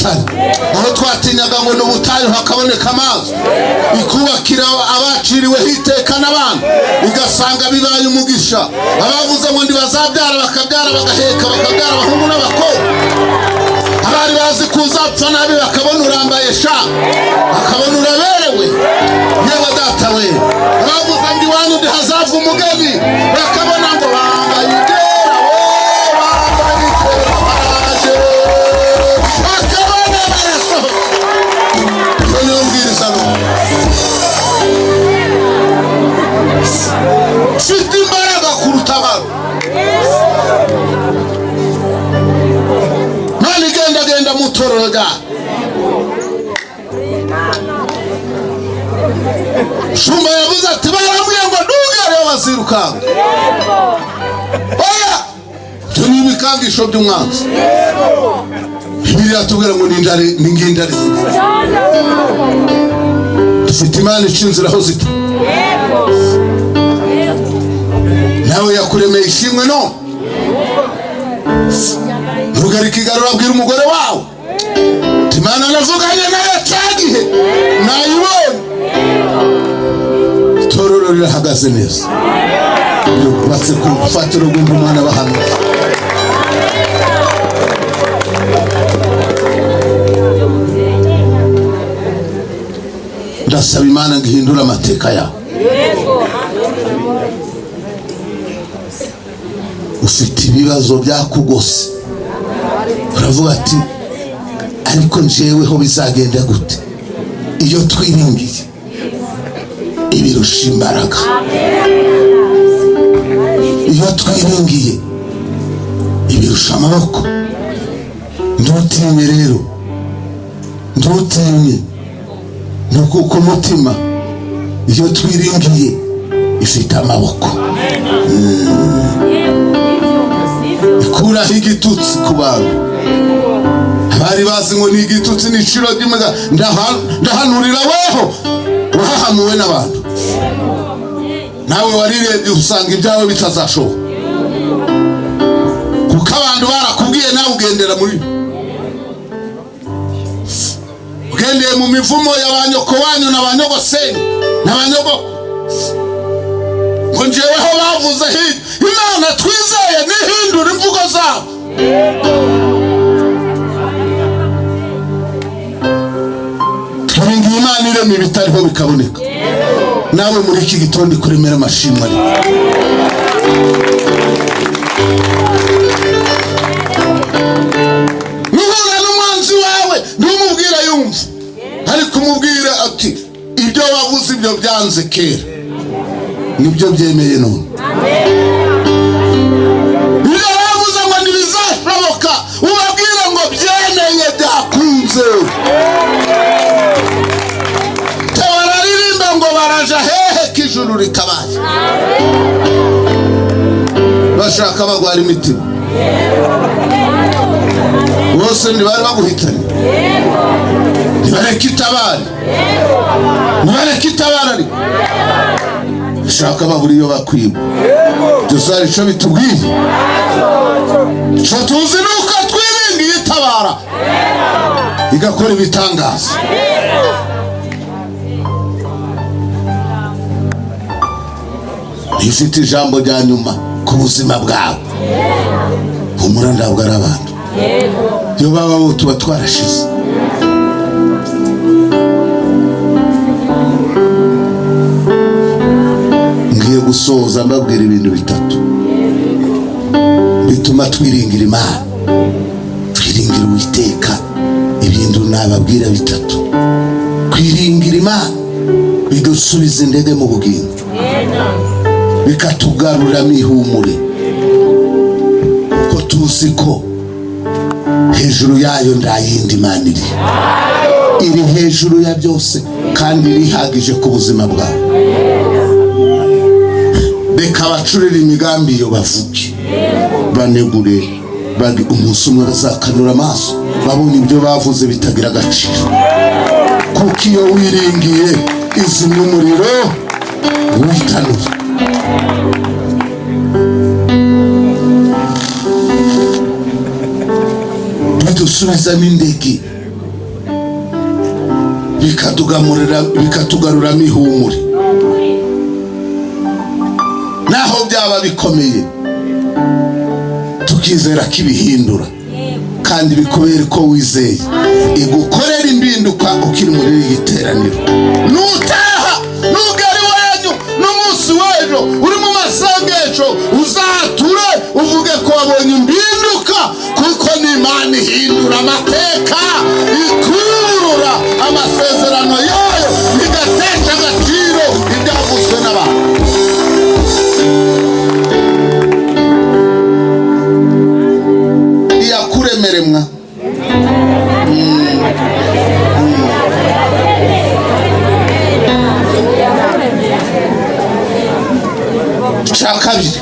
atari, aho twatinyaga ngo n'ubutayu hakaboneka amazi, ikubakira abaciriweho iteka n'abandi, igasanga bibaye umugisha. Abavuze ngo ndibazabyara bakabyara bagaheka bakabyara abahungu n'abakobwa, abari bazi kuzapfa nabi bakabona urambaye sha, bakabona uraberewe. Yewe data we, abavuze ngo iwanyu ndihazava umugeni bakabona ngo bambaye idera, bambaye ikera baraje, bakabona barasohoka. None umbwiriza no mfite imbaraga kuruta abantu. None genda mutororo ga Shumba yavuze ati barambwiye ngo ntugere bazirukanga. Oya, cyo ni ibikangisho by'umwanzi. Bibiliya atubwira ngo n'ingindari dufite Imana ica inzira aho zita. Nawe yakuremeye ishimwe no ntugarike igarura, abwira umugore wawe Imana navuganye nayo cyagihe nayibonye. Itorero rirahagaze neza, yubatse ku rufatiro rw'umwana bahano. Ndasaba Imana ngo ihindure amateka yawe. Ufite ibibazo byakugose, uravuga ati ariko njyeweho bizagenda gute? Iyo twiringiye ibirusha imbaraga, iyo twiringiye ibirusha amaboko. Ntutinye rero, ntutinye, nukuko umutima iyo twiringiye ifite amaboko. Ikuraho igitutsi ku bantu bari bazi ngo ni igitutsi n'iciro ry'imega. Ndahanurira weho wahahamuwe n'abantu, nawe warirebye usanga ibyawe bitazashoboka, kuko abantu barakubwiye nawe ugendera muri, ugendeye mu mivumo y'abanyoko wanyu n'abanyogoseni n'abanyogo. Ngo njyeweho bavuze hirya, Imana twizeye nihindura imvugo zabo. Twiringiye Imana irema ibitariho bikaboneka. Nawe muri iki gitondo kuremera amashimwe. Nuhura n'umwanzi wawe ntumubwira yumva, ariko umubwira ati ibyo wavuze ibyo byanze kera nibyo byemeye none. Ibyo wavuze ngo ntibizashoboka ubabwira ngo byeneye byakunze. Bararirimba ngo baraja hehe k'ijuru rikabaye. Bashaka bagwara imitima bose ntibari baguhitanye. Nibareke itabari, nibareke itabari, shaka baburi iyo bakwiba. Dusari ico bitubwiye, ico tuzi nuko twiringiye itabara igakora ibitangaza. Ifite ijambo rya nyuma ku buzima bwawe. Humura ntabwo ari abantu, iyo baba bo tuba twarashize. Ngiye gusoza mbabwira ibintu bitatu bituma twiringira Imana, twiringira Uwiteka. Ibintu nababwira bitatu kwiringira Imana bidusubiza indege mu bugingo, bikatugaruramo ihumure, ko tuzi ko hejuru yayo nta yindi Mana iri hejuru ya byose kandi irihagije ku buzima bwawe. Reka bacurire imigambi iyo bavuge, banegure, bagi umunsi umwe bazakanura amaso babona ibyo bavuze bitagira agaciro, kuko iyo wiringiye izimya umuriro witanura. Dusubizamo indege bikatugaruramo ihumure. Naho byaba bikomeye tukizera ko ibihindura, kandi bikubere ko wizeye igukorera impinduka ukiri muri iri giteraniro. Nutaha nugera iwanyu n'umunsi w'ejo uri mu masengesho, uzature uvuge ko wabonye impinduka, kuko ni Imana ihindura amateka, ikurura amasezerano yayo, igatesha agaciro ibyavuzwe n'abantu. Iyakuremeremwa cya kabiri,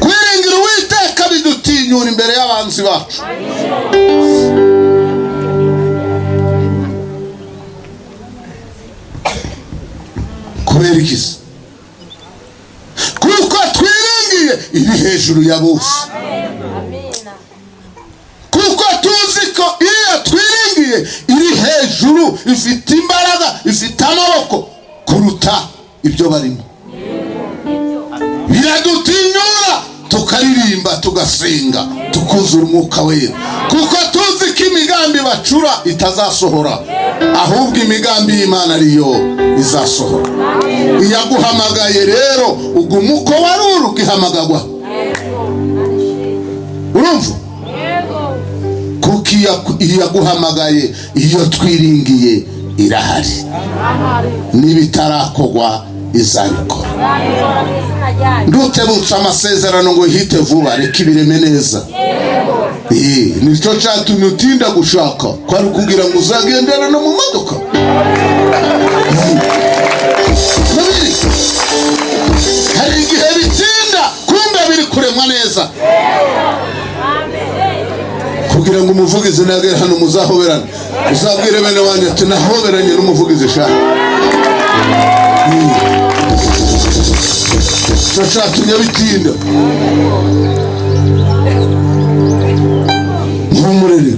kwiringira Uwiteka bidutinyura imbere y'abanzi bacu. Kubera iki? Kuko twiringiye iri hejuru ya bose. Kuko tuzi ko iyo twiringiye iri hejuru, ifite imbaraga, ifite amaboko kuruta ibyo barimo. Biradutinyura tukaririmba, tugasenga, tukuzura Umwuka Wera, kuko tuzi ko imigambi bacura itazasohora, ahubwo imigambi y'Imana ariyo izasohora. Iyaguhamagaye rero uguma uko wari uri ugihamagagwa. Urumva? Kuko iyaguhamagaye, iyo twiringiye irahari, n'ibitarakogwa izabikora. Ndutebutse amasezerano ngo ihite vuba, reka ibireme neza. Nicyo cyatumye utinda gushaka, kwari kugira ngo uzagendera no mu modoka. Hari igihe bitinda, kumbe biri kuremwa neza, kugira ngo umuvugizi nagere hano muzahoberane. Uzabwire bene wanjye ati nahoberanye n'umuvugizi shaka. Cyatumye bitinda. Ntumurere.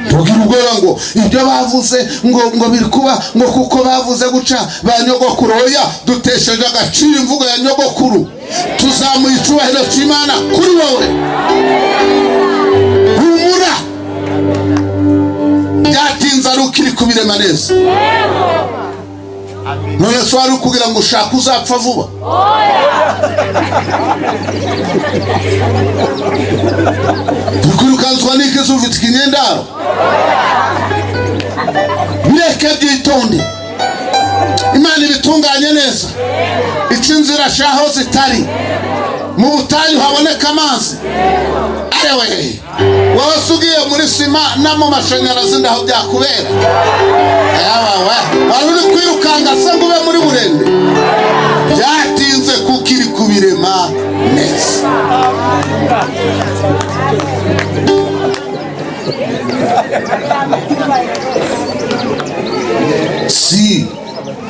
Tugira ubwoba ngo ibyo bavuze ngo biri kuba, ngo kuko bavuze guca ba nyogokuru. Oya, dutesheje agaciro imvugo ya nyogokuru, tuzamuye icyubahiro cy'Imana kuri wowe. Humura, byatinze ari ukiri kubirema neza. None se wari kugira ngo ushaka uzapfa vuba? Ukwirukanswa n'iki se ufite ikinyendaro? Bireke byitonde, Imana ibitunganye neza. Ica inzira shaho zitari, mu butayu haboneka amazi. Arewe, wowe ugiye muri sima no mu mashanyarazi ndaho byakubera. Wari uri kwirukanga se ngo ube muri burende? Byatinze kuko iri kubirema neza. Si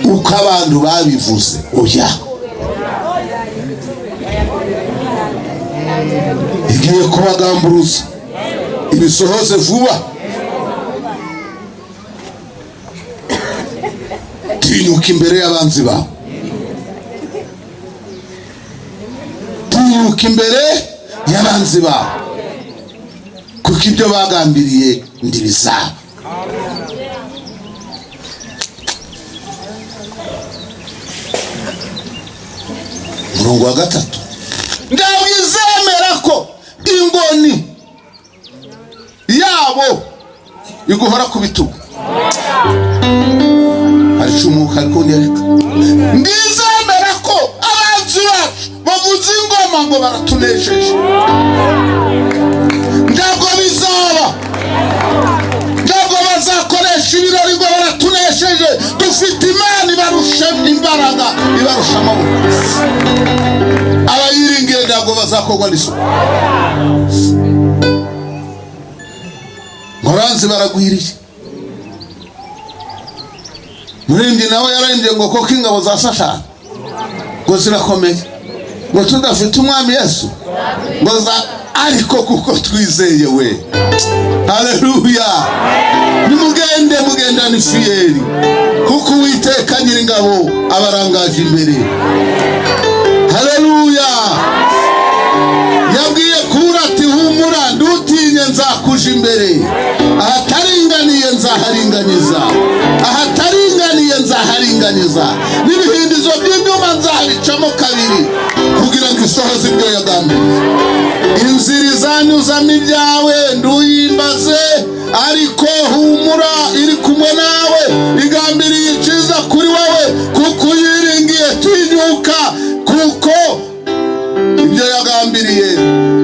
uko abantu babivuze, oya, igiye kubagamburuza, ibisohoze vuba. Tinyuka imbere y'abanzi bawe, tinyuka imbere y'abanzi bawe, kuko ibyo bagambiriye ndibizaba. Murongo wa 3, ndabizemera ko ingoni yabo iguhora ku bitugu. Umwuka ariko nireka. Ndizemera ko abanzi bacu bavuza ingoma ngo baratunesheje. Ntabwo bizaba, ntabwo bazakoresha ibirori ngo baratunesheje. Dufite Imana ibarusha imbaraga, ibarusha amaboko. Abayiringiye ntabwo bazakorwa n'isuku. Muranzi baragwiriye. Murindi nawe yarembye ngo koko ingabo za Satani ngo zirakomeye, ngo tudafite Umwami Yesu ngo ariko kuko twizeye we. Haleluya. nimugende mugendana ifiyeri, kuko Uwiteka Nyiringabo abarangaje imbere. Haleluya. Yabwiye Kura ati humura ndutinye nzakuja imbere, ahataringaniye nzaharinganiza, ahataringaniye nzaharinganiza, n'ibihindizo by'inyuma nzabicamo kabiri, kugira ngo isohoze ibyo yagambiriye. Inzira izanyuzamo ibyawe nduyimbaze, ariko humura iri kumwe nawe, igambiriye iciza kuri wowe, kuko uyiringiye. Tinyuka, kuko ibyo yagambiriye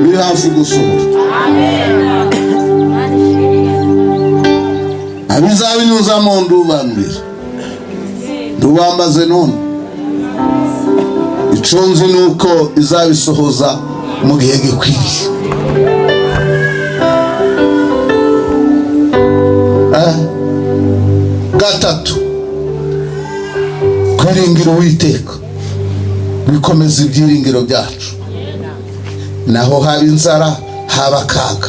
biri hafi gusohora. Abizabinyuzamo ndubambira, ndubambaze none. Ico nzi nuko izabisohoza mu gihe gikwiriye. Gatatu, kwiringira Uwiteka bikomeza ibyiringiro byacu. Naho haba inzara, haba akaga,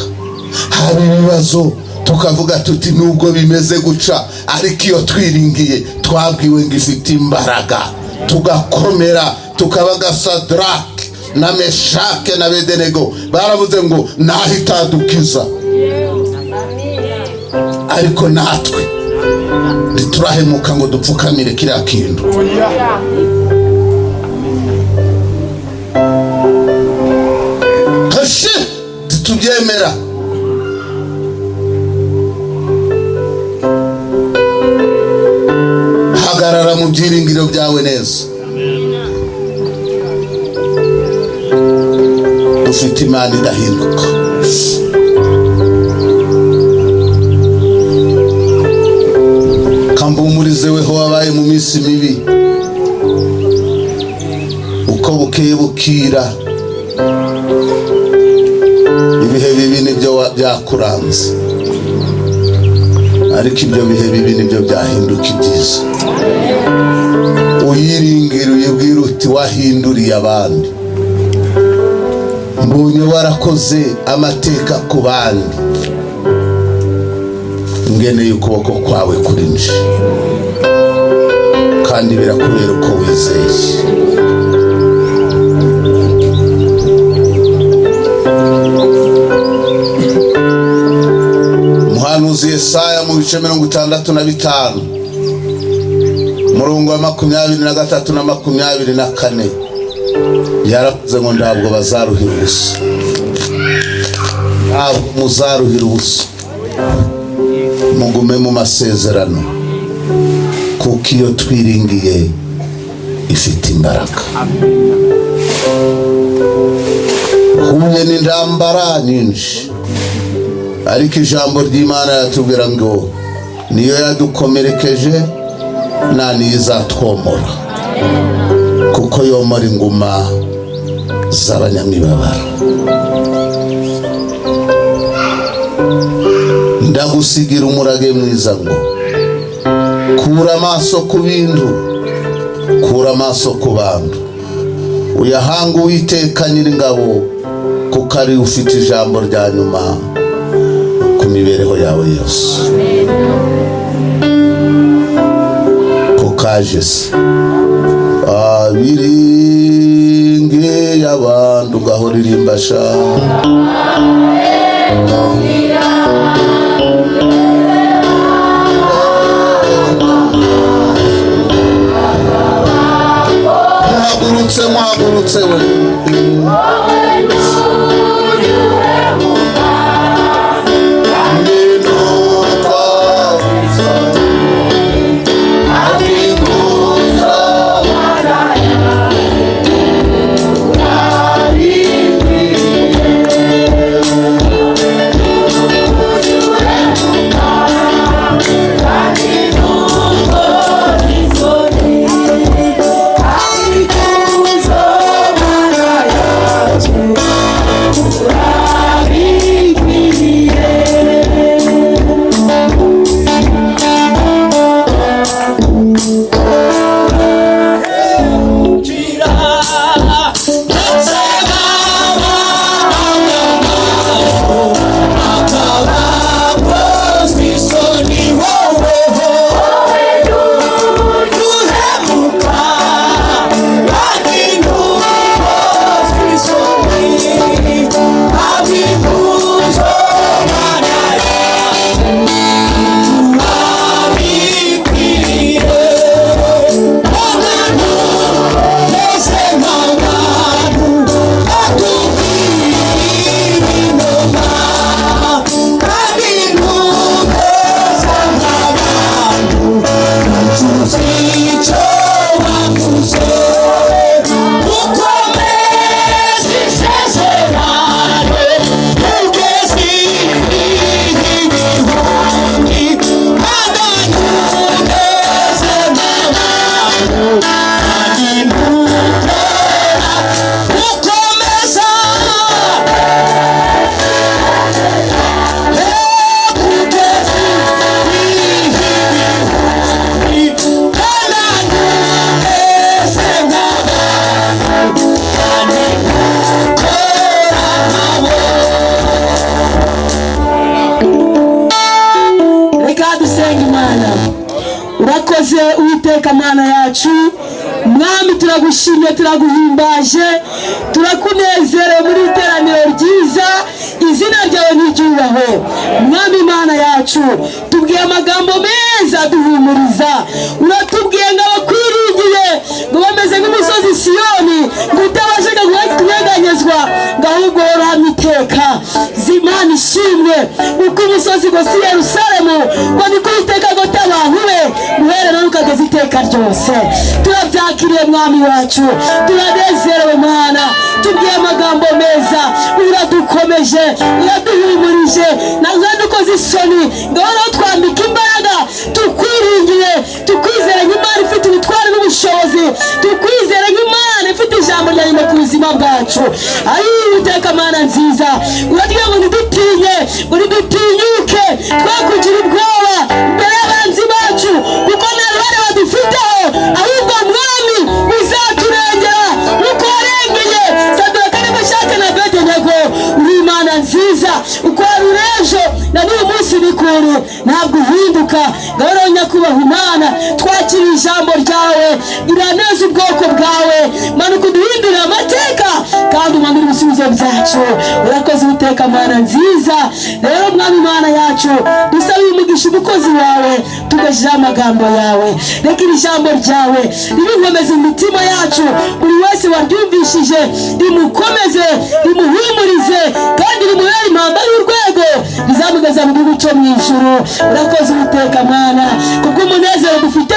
haba ibibazo, tukavuga tuti nubwo bimeze guca, ariko iyo twiringiye twabwiwe ngo ifite imbaraga, tugakomera, tukabaga Sadraki na Meshake na Abedenego. Baravuze ngo naho itadukiza, ariko natwe ntiturahemuka ngo dupfukamire kiriya kintu. Hashe tubyemera. Hagarara mu byiringiro byawe neza. Dufite Imana idahinduka. Kambumurizeweho wabaye mu minsi mibi, uko bukeye bukira, ibihe bibi nibyo byakuranze, ariko ibyo bihe bibi nibyo byahinduka ibyiza. Uyiringire, uyibwire uti wahinduriye abandi, mbonye warakoze amateka ku bandi, ngeneye ukuboko kwawe kuri nje, kandi birakubera uko wizeye. Umuhanuzi Yesaya mu bice 65 umurongo wa 23 na 24 yaravuze ngo ntabwo bazaruhira ubusa, ntabwo muzaruhira ubusa, mugume mu masezerano, kuko iyo twiringiye ifite imbaraga. Huye n'intambara nyinshi, ariko ijambo ry'Imana yatubwira ngo niyo yadukomerekeje nta nizatwomora, kuko yomora inguma z'abanyamibabaro. Ndagusigira umurage mwiza ngo kura amaso ku bintu, kura amaso ku bantu, uyahanga Uwiteka Nyiringabo, kuko ari ufite ijambo rya nyuma ku mibereho yawe yose. Kukaje se abiringe y'abantu ngaho ririmba sha, muhagurutse we urakoze Uwiteka Mana yacu. Mwami turagushimye, turaguhimbaje, turakunezerewe muri iteraniro ryiza. Izina ryawe n'iryubahwe. Mwami Mana yacu, tubwiye amagambo meza duhumuriza. Uratubwiye ngo abakwiringiye ngo bameze nk'umusozi Siyoni, ngo utabashaga kunyeganyezwa, ngo ahubwo uhorahamye iteka. Zimana ishimwe uko umusozi ngo si Yerusalemu, ngo niko Uwiteka agota abantu be guhera none ukageza iteka ryose. Turabyakiriye Mwami wacu, turanezerewe Mana. Tubwiye amagambo meza, uradukomeje, uraduhumurije, ntabwo dukoze isoni, ngo noneho twambika imbaraga. Tukwiringiye, tukwizere nk'Imana ifite ubutware n'ubushobozi, tukwizere nk'Imana ifite ijambo rya nyuma ku buzima bwacu. Uwiteka Mana nziza, uratubwira ngo ntidutinye, ngo ntidutinyuke, twakugira ubwoba imbere y'abanzi bacu, kuko nta ruhare badufiteho, ahubwo Mwami uzaturengera uko warengeye Sadoki na Meshaki na Abedenego. Uri Imana nziza, uko wari uri ejo na n'uyu munsi ni kuri, ntabwo uhinduka. Ngaho nyakubahwa Imana, twakiriye ijambo ryawe, iraneza ubwoko bwawe. Manuka uduhindurire amateka kandi umanure ibisubizo byacu. Urakoze Uwiteka Mana nziza. Rero Mwami Imana yacu, dusaba umugisha umukozi wawe, tugashyiraho amagambo yawe. Reka iri jambo ryawe ribinkomeze imitima yacu, buri wese waryumvishije rimukomeze, rimuhumurize, kandi rimubere impamba y'urwego rizamugeza mu gihugu cyo mu ijuru. Urakoze Uwiteka Mana, kubw'umunezero dufite